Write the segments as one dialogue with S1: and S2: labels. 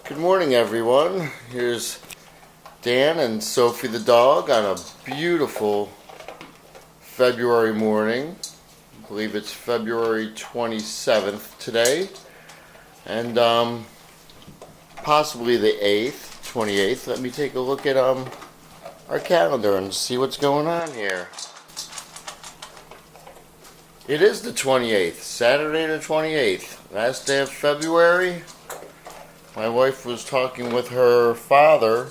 S1: Good morning, everyone. Here's Dan and Sophie the dog on a beautiful February morning. I believe it's February 27th today, and possibly the 8th, 28th. Let me take a look at our calendar and see what's going on here. It is the 28th, Saturday the 28th, last day of February. My wife was talking with her father,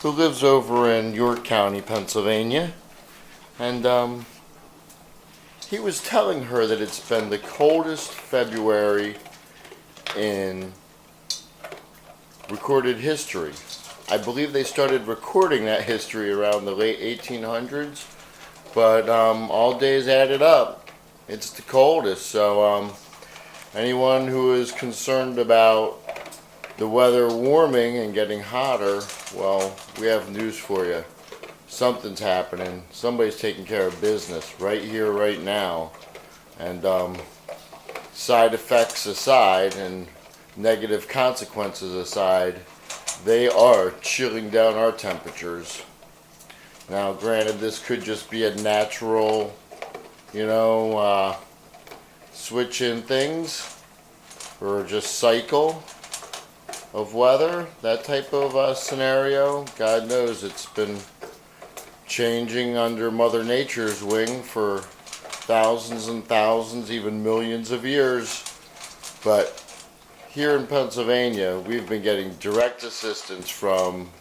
S1: who lives over in York County, Pennsylvania, and he was telling her that it's been the coldest February in recorded history. I believe they started recording that history around the late 1800s, but all days added up, it's the coldest. So anyone who is concerned about the weather warming and getting hotter, well, we have news for you. Something's happening. Somebody's taking care of business right here, right now. And side effects aside and negative consequences aside, they are chilling down our temperatures. Now, granted, this could just be a natural, switch in things, or just cycle of weather, that type of scenario. God knows it's been changing under Mother Nature's wing for thousands and thousands, even millions of years. But here in Pennsylvania, we've been getting direct assistance from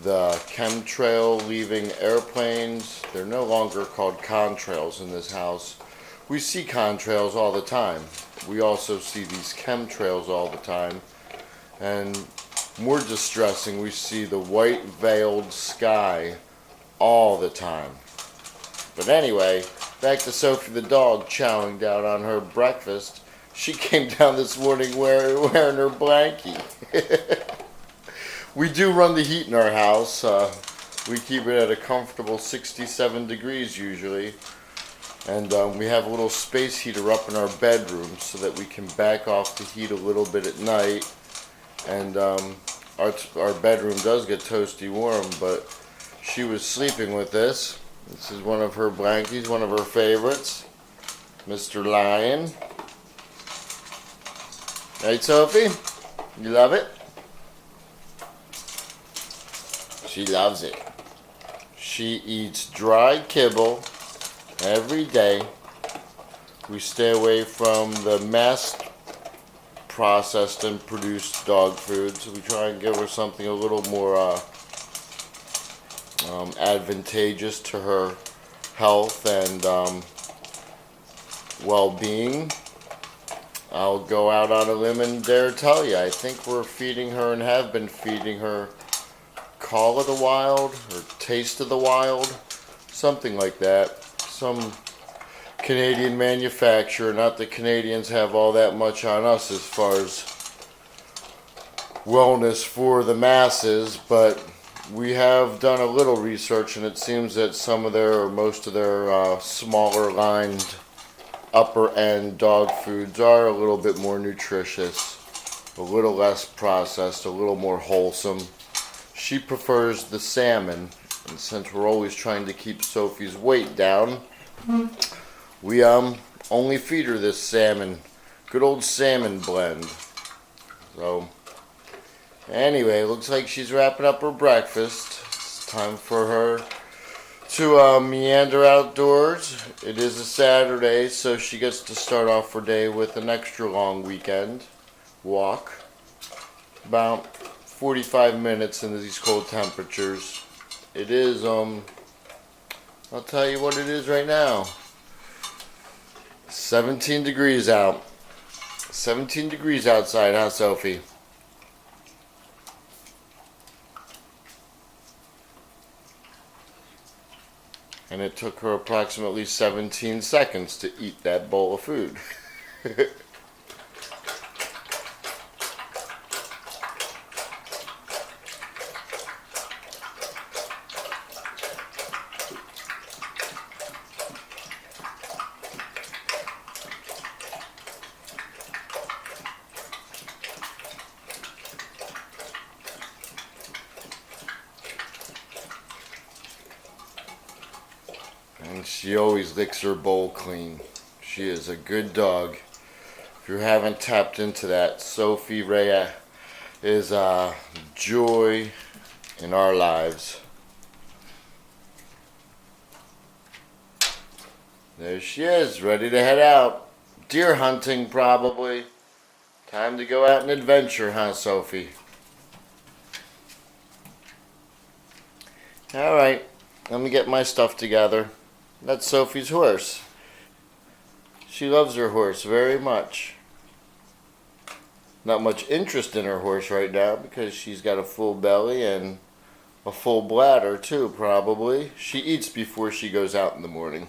S1: the chemtrail leaving airplanes. They're no longer called contrails in this house. We see contrails all the time. We also see these chemtrails all the time. And more distressing, we see the white veiled sky all the time. But anyway, back to Sophie the dog chowing down on her breakfast. She came down this morning wearing her blankie. We do run the heat in our house. We keep it at a comfortable 67 degrees usually. And we have a little space heater up in our bedroom so that we can back off the heat a little bit at night. And our bedroom does get toasty warm, but she was sleeping with this. This is one of her blankies, one of her favorites, Mr. Lion. Right, Sophie? You love it? She loves it. She eats dry kibble every day. We stay away from the mass processed and produced dog food, so we try and give her something a little more advantageous to her health and well-being. I'll go out on a limb and dare tell you, I think we're feeding her and have been feeding her Call of the Wild or Taste of the Wild, something like that. Some Canadian manufacturer. Not that Canadians have all that much on us as far as wellness for the masses, but we have done a little research, and it seems that some of their, or most of their smaller lined upper end dog foods are a little bit more nutritious, a little less processed, a little more wholesome. She prefers the salmon, and since we're always trying to keep Sophie's weight down, we only feed her this salmon, good old salmon blend. So anyway, looks like she's wrapping up her breakfast. It's time for her to meander outdoors. It is a Saturday, so she gets to start off her day with an extra long weekend walk. About 45 minutes in these cold temperatures. It is, I'll tell you what it is right now. 17 degrees out. 17 degrees outside, huh, Sophie? And it took her approximately 17 seconds to eat that bowl of food. She always licks her bowl clean. She is a good dog. If you haven't tapped into that, Sophie Rhea is a joy in our lives. There she is, ready to head out. Deer hunting, probably. Time to go out and adventure, huh, Sophie? Alright, let me get my stuff together. That's Sophie's horse. She loves her horse very much. Not much interest in her horse right now because she's got a full belly and a full bladder too, probably. She eats before she goes out in the morning.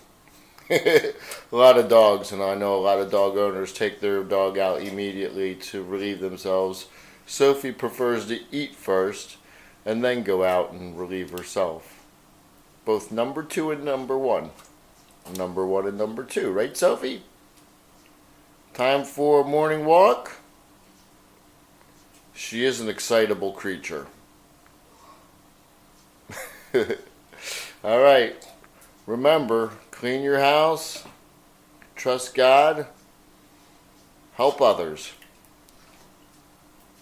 S1: A lot of dogs, and I know a lot of dog owners take their dog out immediately to relieve themselves. Sophie prefers to eat first and then go out and relieve herself. Both number 2 and number 1. Number 1 and number 2, right, Sophie? Time for a morning walk. She is an excitable creature. All right. Remember, clean your house, trust God, help others.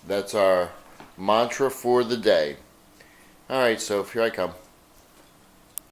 S1: That's our mantra for the day. All right, so here I come.